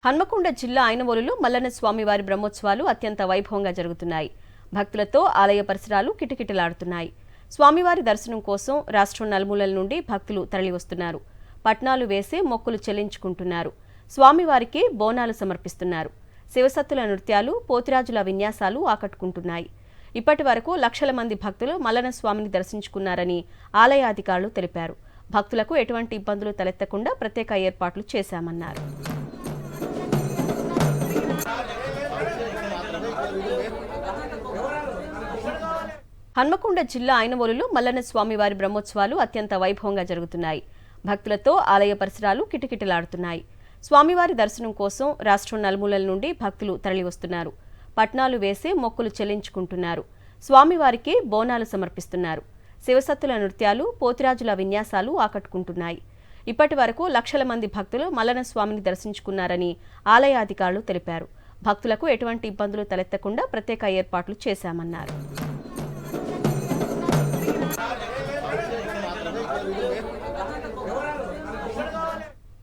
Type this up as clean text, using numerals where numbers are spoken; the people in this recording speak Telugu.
హన్మకొండ జిల్లా ఐనవోలులో మల్లన్న స్వామివారి బ్రహ్మోత్సవాలు అత్యంత వైభవంగా జరుగుతున్నాయి. భక్తులతో ఆలయ పరిసరాలు కిటకిటలాడుతున్నాయి. స్వామివారి దర్శనం కోసం రాష్ట్రం నలుమూలల నుండి భక్తులు తరలివస్తున్నారు. పట్నాలు వేసి మొక్కులు చెల్లించుకుంటున్నారు. స్వామివారికి బోనాలు సమర్పిస్తున్నారు. శివసత్తుల నృత్యాలు, పోతిరాజుల విన్యాసాలు ఆకట్టుకుంటున్నాయి. ఇప్పటి వరకు లక్షల మంది భక్తులు మల్లన్న స్వామిని దర్శించుకున్నారని ఆలయ అధికారులు తెలిపారు. భక్తులకు ఎటువంటి ఇబ్బందులు తలెత్తకుండా ప్రత్యేక ఏర్పాట్లు చేశామన్నారు. హన్మకొండ జిల్లా ఐనవోలులో మల్లన్న స్వామివారి బ్రహ్మోత్సవాలు అత్యంత వైభవంగా జరుగుతున్నాయి. భక్తులతో ఆలయ పరిసరాలు కిటకిటలాడుతున్నాయి. స్వామివారి దర్శనం కోసం రాష్ట్రం నలుమూలల నుండి భక్తులు తరలివస్తున్నారు. పట్నాలు వేసి మొక్కులు చెల్లించుకుంటున్నారు. స్వామివారికి బోనాలు సమర్పిస్తున్నారు. శివసత్తుల నృత్యాలు, పోతిరాజుల విన్యాసాలు ఆకట్టుకుంటున్నాయి. ఇప్పటి వరకు లక్షల మంది భక్తులు మల్లన్న స్వామిని దర్శించుకున్నారని ఆలయ అధికారులు తెలిపారు. భక్తులకు ఎటువంటి ఇబ్బందులు తలెత్తకుండా ప్రత్యేక ఏర్పాట్లు చేశామన్నారు.